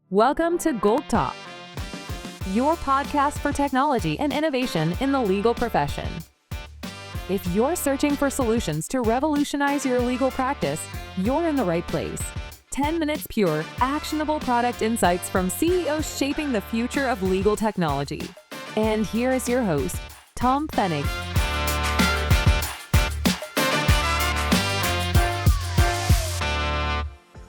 Welcome to GOLT Talk, your podcast for technology and innovation in the legal profession. If you're searching for solutions to revolutionize your legal practice, you're in the right place. 10 minutes pure, actionable product insights from CEOs shaping the future of legal technology. And here is your host, Pfennig.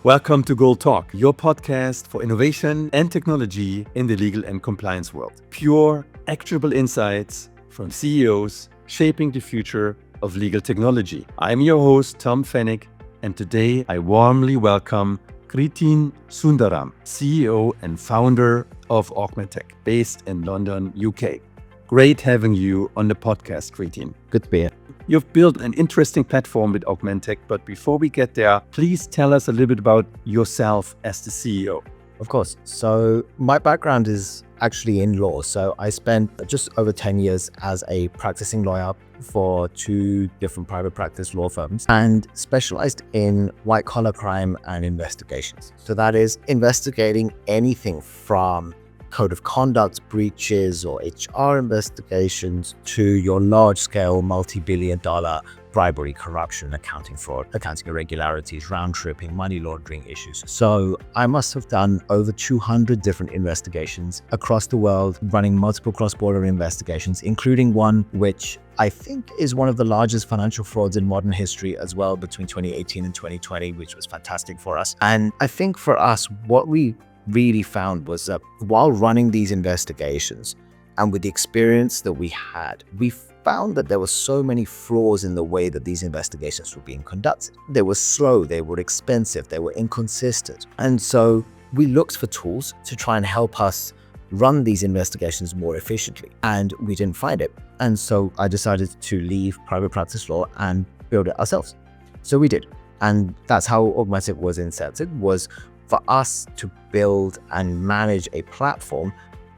Welcome to GOLT Talk, your podcast for innovation and technology in the legal and compliance world. Pure, actionable insights from CEOs shaping the future of legal technology. I'm your host, Pfennig, and today I warmly welcome Kritin Sundaram, CEO and founder of Augmetec, based in London, UK. Great having you on the podcast, Kritin. Good to be here. You've built an interesting platform with Augmetec, but before we get there, please tell us a little bit about yourself as the CEO. Of course. So my background is actually in law. So I spent just over 10 years as a practicing lawyer for two different private practice law firms and specialized in white collar crime and investigations. So that is investigating anything from code of conduct breaches or HR investigations to your large-scale multi-billion-dollar bribery, corruption, accounting fraud, accounting irregularities, round-tripping, money laundering issues. So I must have done over 200 different investigations across the world, running multiple cross-border investigations, including one which I think is one of the largest financial frauds in modern history as well, between 2018 and 2020, which was fantastic for us. And I think for us, what we really found was that while running these investigations and with the experience that we had, we found that there were so many flaws in the way that these investigations were being conducted. They were slow, they were expensive, they were inconsistent. And so we looked for tools to try and help us run these investigations more efficiently, and we didn't find it. And so I decided to leave private practice law and build it ourselves. So we did. And that's how Augmetec was incepted, was for us to build and manage a platform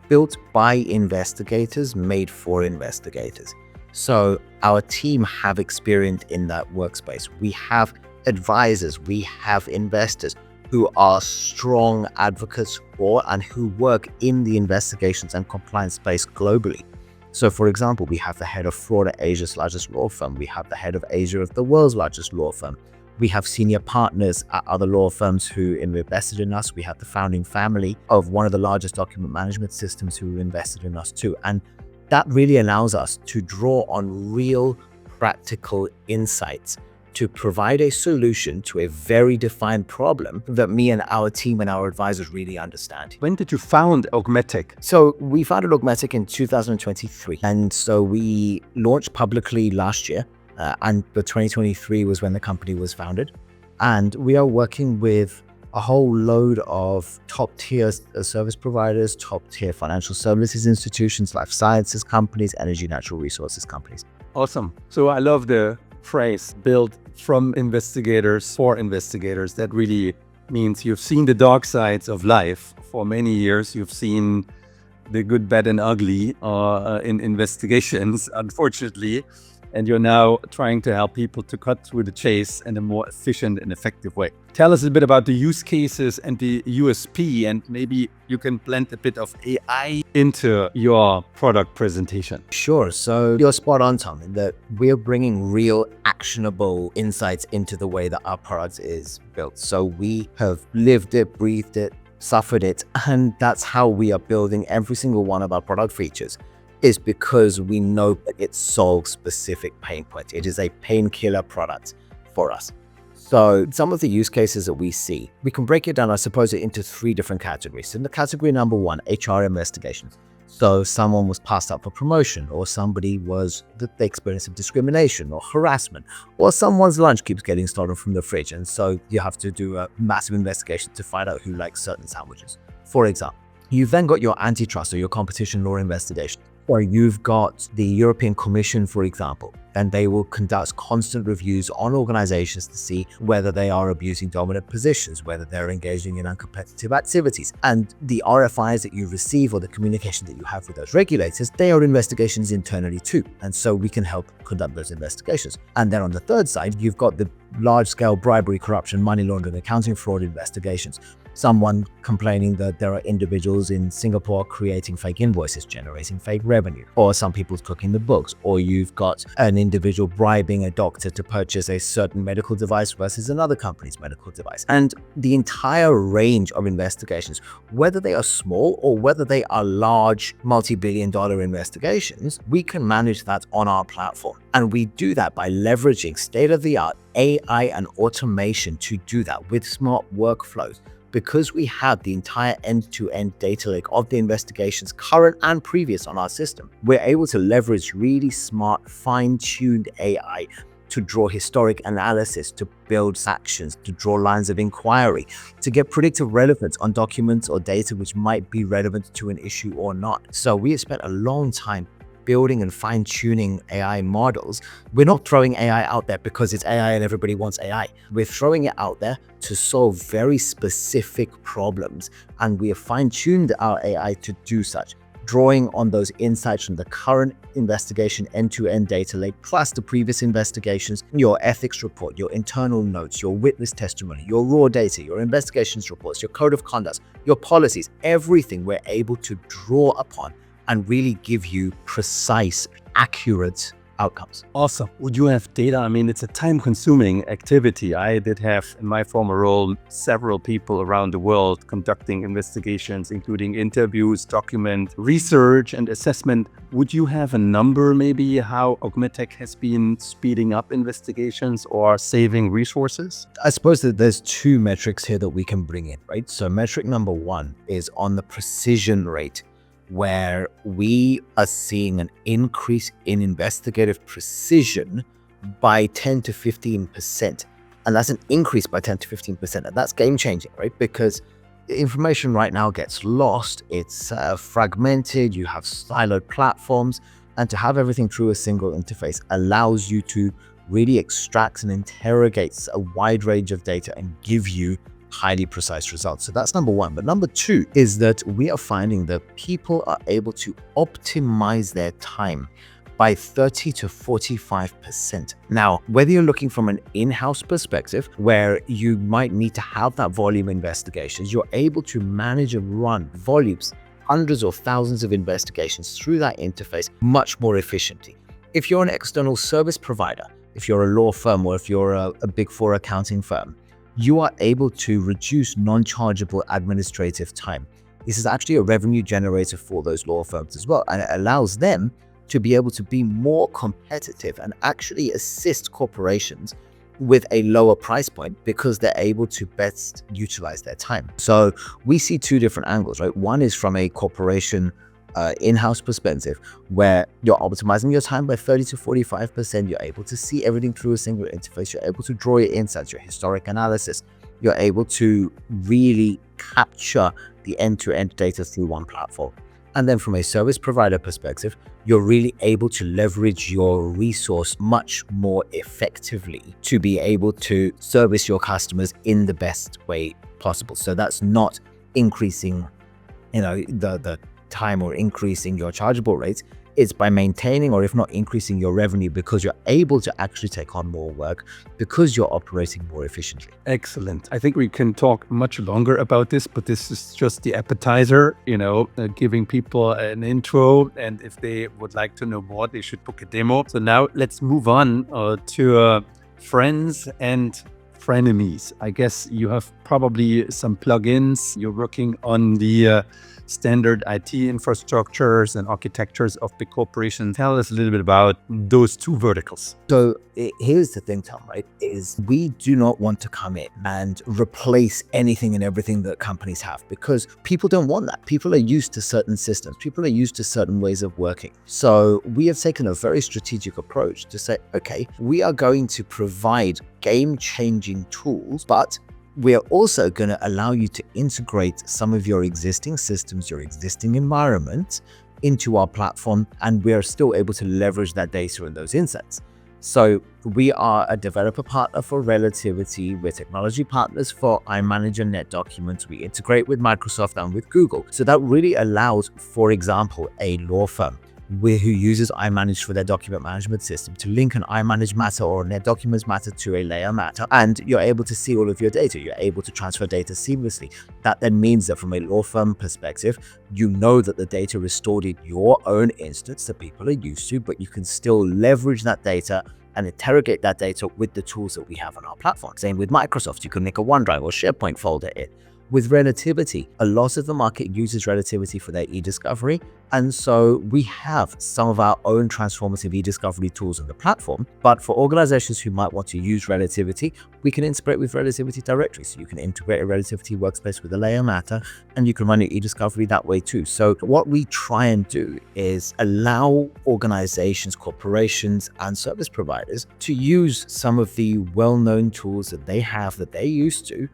built by investigators, made for investigators. So our team have experience in that workspace. We have advisors, we have investors who are strong advocates for and who work in the investigations and compliance space globally. So for example, we have the head of fraud at Asia's largest law firm. We have the head of Asia of the world's largest law firm. We have senior partners at other law firms who invested in us. We have the founding family of one of the largest document management systems who invested in us too. And that really allows us to draw on real practical insights to provide a solution to a very defined problem that me and our team and our advisors really understand. When did you found Augmetec? So we founded Augmetec in 2023. And so we launched publicly last year. And the 2023 was when the company was founded. And we are working with a whole load of top-tier service providers, top-tier financial services institutions, life sciences companies, energy, natural resources companies. Awesome. So I love the phrase built from investigators for investigators. That really means you've seen the dark sides of life for many years. You've seen the good, bad, and ugly in investigations, unfortunately. And you're now trying to help people to cut through the chase in a more efficient and effective way. Tell us a bit about the use cases and the USP, and maybe you can blend a bit of AI into your product presentation. Sure. So you're spot on, Tom, in that we're bringing real actionable insights into the way that our product is built. So we have lived it, breathed it, suffered it, and that's how we are building every single one of our product features. Is because we know that it solves specific pain points. It is a painkiller product for us. So some of the use cases that we see, we can break it down, I suppose, into three different categories. In the category number one, HR investigations. So someone was passed up for promotion, or somebody was the experience of discrimination or harassment, or someone's lunch keeps getting stolen from the fridge. And so you have to do a massive investigation to find out who likes certain sandwiches, for example. You've then got your antitrust or your competition law investigation. Or you've got the European Commission, for example, and they will conduct constant reviews on organizations to see whether they are abusing dominant positions, whether they're engaging in uncompetitive activities. And the RFIs that you receive or the communication that you have with those regulators, they are investigations internally too. And so we can help conduct those investigations. And then on the third side, you've got the large-scale bribery, corruption, money laundering, accounting fraud investigations. someone complaining that there are individuals in Singapore creating fake invoices, generating fake revenue, or some people's cooking the books, or you've got an individual bribing a doctor to purchase a certain medical device versus another company's medical device. And the entire range of investigations, whether they are small or whether they are large multi-billion-dollar investigations, we can manage that on our platform. And we do that by leveraging state-of-the-art AI and automation to do that with smart workflows. Because we have the entire end-to-end data lake of the investigations, current and previous, on our system, we're able to leverage really smart, fine-tuned AI to draw historic analysis, to build actions, to draw lines of inquiry, to get predictive relevance on documents or data which might be relevant to an issue or not. So we have spent a long time building and fine-tuning AI models. We're not throwing AI out there because it's AI and everybody wants AI. We're throwing it out there to solve very specific problems, and we have fine-tuned our AI to do such, drawing on those insights from the current investigation end-to-end data lake, plus the previous investigations, your ethics report, your internal notes, your witness testimony, your raw data, your investigations reports, your code of conduct, your policies, everything we're able to draw upon and really give you precise, accurate outcomes. Awesome. Would you have data? I mean, it's a time-consuming activity. I did have, in my former role, several people around the world conducting investigations, including interviews, document research, and assessment. Would you have a number, maybe, how Augmetec has been speeding up investigations or saving resources? I suppose that there's two metrics here that we can bring in, right? So metric number one is on the precision rate, where we are seeing an increase in investigative precision by 10 to 15%. And that's an increase by 10 to 15%. And that's game changing, right? Because information right now gets lost. It's fragmented. You have siloed platforms. And to have everything through a single interface allows you to really extract and interrogate a wide range of data and give you highly precise results. So that's number one. But number two is that we are finding that people are able to optimize their time by 30 to 45%. Now, whether you're looking from an in-house perspective, where you might need to have that volume investigations, you're able to manage and run volumes, hundreds or thousands of investigations through that interface much more efficiently. If you're an external service provider, if you're a law firm, or if you're a Big Four accounting firm, you are able to reduce non-chargeable administrative time. This is actually a revenue generator for those law firms as well, and it allows them to be able to be more competitive and actually assist corporations with a lower price point because they're able to best utilize their time. So we see two different angles, right? One is from a corporation in-house perspective, where you're optimizing your time by 30 to 45%. You're able to see everything through a single interface. You're able to draw your insights, your historic analysis. You're able to really capture the end-to-end data through one platform. And then from a service provider perspective, you're really able to leverage your resource much more effectively to be able to service your customers in the best way possible. So that's not increasing, the time or increasing your chargeable rates. It's by maintaining, or if not increasing, your revenue, because you're able to actually take on more work because you're operating more efficiently. Excellent. I think we can talk much longer about this, but this is just the appetizer, giving people an intro. And if they would like to know more, they should book a demo. So now let's move on to friends and frenemies. I guess you have probably some plugins. You're working on the standard IT infrastructures and architectures of big corporations. Tell us a little bit about those two verticals. So here's the thing, Tom, right, is we do not want to come in and replace anything and everything that companies have, because people don't want that. People are used to certain systems. People are used to certain ways of working. So we have taken a very strategic approach to say, okay, we are going to provide game-changing tools, but we are also going to allow you to integrate some of your existing systems, your existing environment into our platform, and we are still able to leverage that data and those insights. So we are a developer partner for Relativity. We're technology partners for iManager NetDocuments. We integrate with Microsoft and with Google. So that really allows, for example, a law firm who uses iManage for their document management system to link an iManage matter or their documents matter to a LEIAA matter, and you're able to see all of your data. You're able to transfer data seamlessly. That then means that from a law firm perspective, you know that the data is stored in your own instance that people are used to, but you can still leverage that data and interrogate that data with the tools that we have on our platform. Same with Microsoft, you can make a OneDrive or SharePoint folder in. With Relativity, a lot of the market uses Relativity for their e-discovery, and so we have some of our own transformative e-discovery tools on the platform. But for organizations who might want to use Relativity, we can integrate with Relativity directly. So you can integrate a Relativity workspace with a LEIAA matter, and you can run your e-discovery that way too. So what we try and do is allow organizations, corporations, and service providers to use some of the well-known tools that they have that they're used to,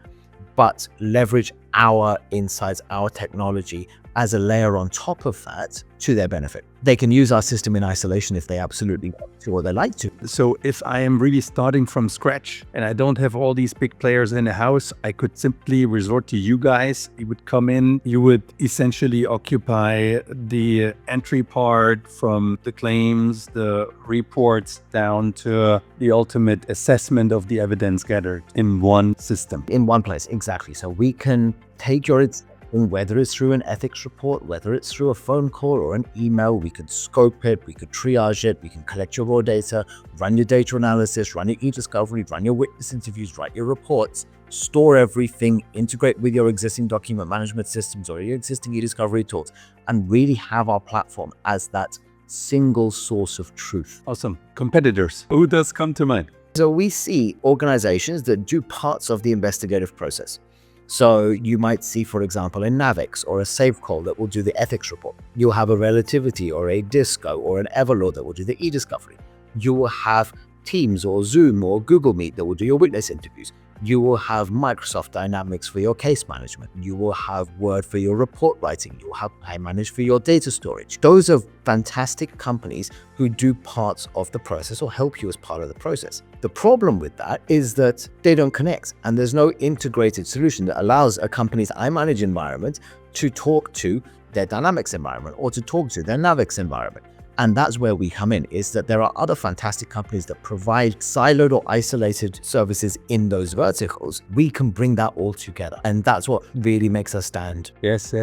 but leverage our insights, our technology as a layer on top of that to their benefit. They can use our system in isolation if they absolutely want to or they like to. So if I am really starting from scratch and I don't have all these big players in the house, I could simply resort to you guys. You would come in, you would essentially occupy the entry part from the claims, the reports down to the ultimate assessment of the evidence gathered in one system. In one place, exactly. So we can take your whether it's through an ethics report, whether it's through a phone call or an email, we could scope it, we could triage it, we can collect your raw data, run your data analysis, run your e-discovery, run your witness interviews, write your reports, store everything, integrate with your existing document management systems or your existing e-discovery tools, and really have our platform as that single source of truth. Awesome. Competitors. Who does come to mind? So we see organizations that do parts of the investigative process. So you might see, for example, a Navix or a SafeCall that will do the ethics report. You'll have a Relativity or a Disco or an Everlaw that will do the e-discovery. You will have Teams or Zoom or Google Meet that will do your witness interviews. You will have Microsoft Dynamics for your case management. You will have Word for your report writing. You'll have iManage for your data storage. Those are fantastic companies who do parts of the process or help you as part of the process. The problem with that is that they don't connect, and there's no integrated solution that allows a company's iManage environment to talk to their Dynamics environment or to talk to their Navix environment. And that's where we come in, is that there are other fantastic companies that provide siloed or isolated services in those verticals. We can bring that all together. And that's what really makes us stand. Yes.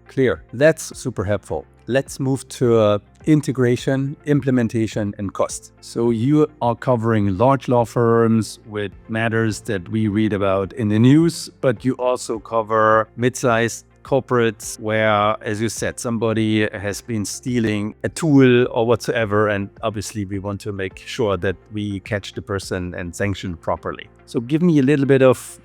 Clear. That's super helpful. Let's move to integration, implementation, and cost. So you are covering large law firms with matters that we read about in the news, but you also cover mid-sized corporates where, as you said, somebody has been stealing a tool or whatsoever, and obviously we want to make sure that we catch the person and sanction properly. So give me a little bit of,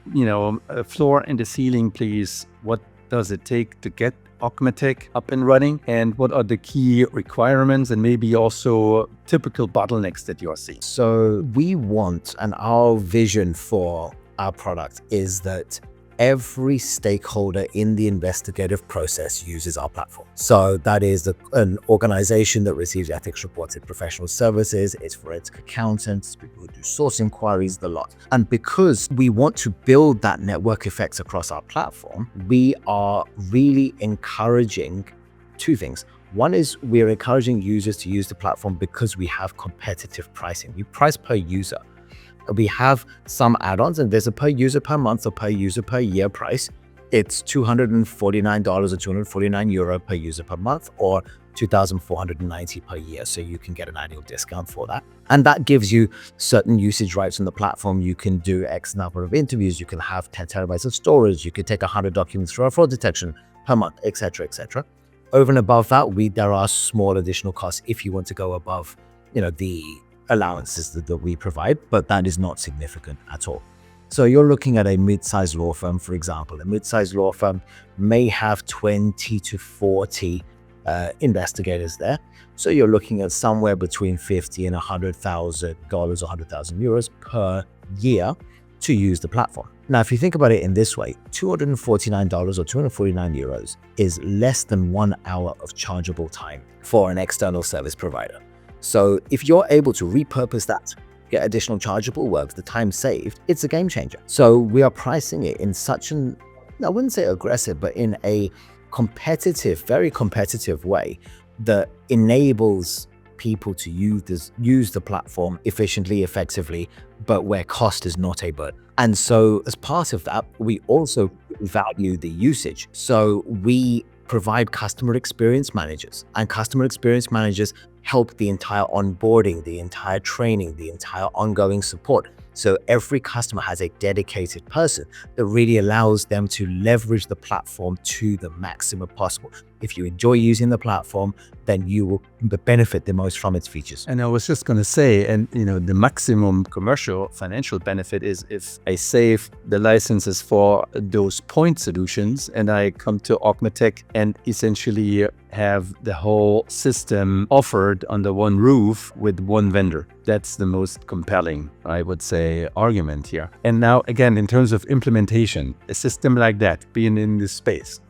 a floor and a ceiling, please. What does it take to get Augmetec up and running, and what are the key requirements and maybe also typical bottlenecks that you are seeing? So we want, and our vision for our product is that every stakeholder in the investigative process uses our platform. So that is an organization that receives ethics reports in professional services, it's forensic accountants, people who do source inquiries, the lot. And because we want to build that network effects across our platform, we are really encouraging two things. One is we're encouraging users to use the platform because we have competitive pricing. We price per user. We have some add-ons, and there's a per user per month or per user per year price. It's $249 or €249 per user per month, or $2,490 per year. So you can get an annual discount for that. And that gives you certain usage rights on the platform. You can do X number of interviews. You can have 10 terabytes of storage. You can take 100 documents for our fraud detection per month, etc., etc. Over and above that, there are small additional costs if you want to go above, the allowances that we provide, but that is not significant at all. So you're looking at a mid-sized law firm, for example. A mid-sized law firm may have 20 to 40 investigators there. So you're looking at somewhere between $50,000 and $100,000 or €100,000 per year to use the platform. Now, if you think about it in this way, $249 or €249 is less than 1 hour of chargeable time for an external service provider. So if you're able to repurpose that, get additional chargeable work, the time saved, it's a game changer. So we are pricing it in such I wouldn't say aggressive, but in a competitive, very competitive way, that enables people to use the platform efficiently, effectively, but where cost is not a burden. And so as part of that, we also value the usage. So we provide customer experience managers, and customer experience managers help the entire onboarding, the entire training, the entire ongoing support. So every customer has a dedicated person that really allows them to leverage the platform to the maximum possible. If you enjoy using the platform, then you will benefit the most from its features. And I was just going to say, and the maximum commercial financial benefit is if I save the licenses for those point solutions and I come to Augmetec and essentially have the whole system offered under one roof with one vendor. That's the most compelling, I would say, argument here. And now, again, in terms of implementation, a system like that, being in this space,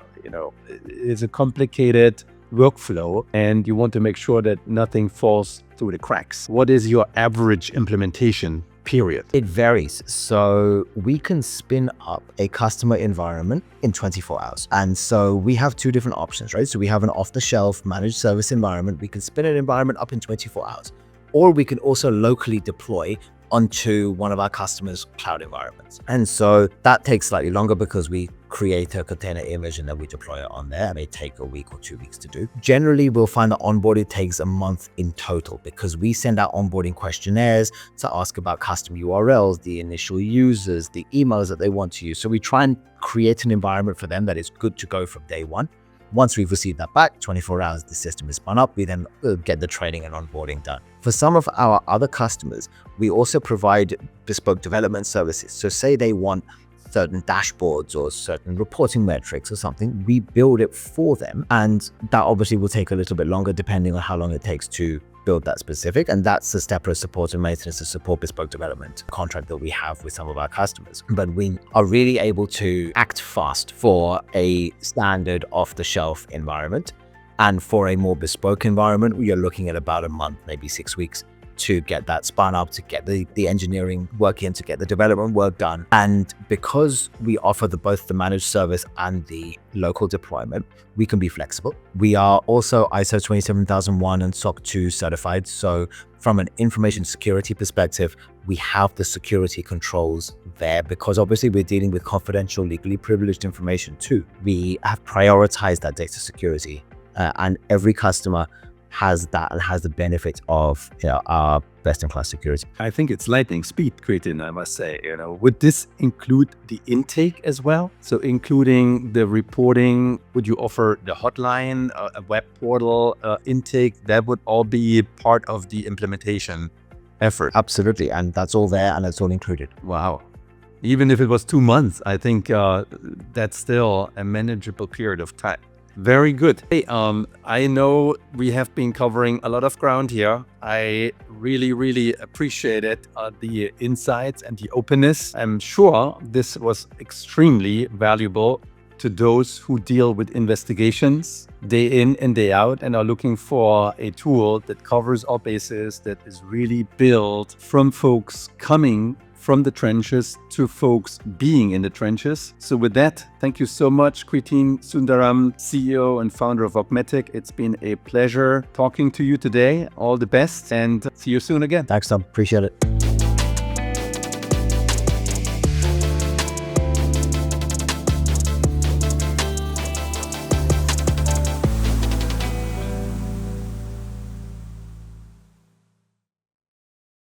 is a complicated workflow, and you want to make sure that nothing falls through the cracks. What is your average implementation period? It varies. So we can spin up a customer environment in 24 hours. And so we have two different options, right? So we have an off-the-shelf managed service environment. We can spin an environment up in 24 hours, or we can also locally deploy onto one of our customers' cloud environments. And so that takes slightly longer because we create a container image and then we deploy it on there. It may take a week or 2 weeks to do. Generally, we'll find that onboarding takes a month in total because we send out onboarding questionnaires to ask about custom URLs, the initial users, the emails that they want to use. So we try and create an environment for them that is good to go from day one. Once we've received that back, 24 hours, the system is spun up. We then get the training and onboarding done. For some of our other customers, we also provide bespoke development services. So say they want certain dashboards or certain reporting metrics or something, we build it for them. And that obviously will take a little bit longer depending on how long it takes to build that specific. And that's the separate support and maintenance to support bespoke development contract that we have with some of our customers. But we are really able to act fast for a standard off-the-shelf environment. And for a more bespoke environment, we are looking at about a month, maybe 6 weeks to get that spun up, to get the engineering work in, to get the development work done. And because we offer both the managed service and the local deployment, we can be flexible. We are also ISO 27001 and SOC 2 certified. So from an information security perspective, we have the security controls there because obviously we're dealing with confidential, legally privileged information too. We have prioritized that data security and every customer has that and has the benefit of our best-in-class security. I think it's lightning speed, Kritin, I must say. Would this include the intake as well? So including the reporting, would you offer the hotline, a web portal, intake? That would all be part of the implementation effort. Absolutely, and that's all there and it's all included. Wow. Even if it was 2 months, I think that's still a manageable period of time. Very good. Hey, I know we have been covering a lot of ground here. I really appreciated the insights and the openness. I'm sure this was extremely valuable to those who deal with investigations day in and day out and are looking for a tool that covers all bases, that is really built from folks coming from the trenches to folks being in the trenches. So with that, thank you so much, Kritin Sundaram, CEO and founder of Augmetec. It's been a pleasure talking to you today. All the best and see you soon again. Thanks, Tom. Appreciate it.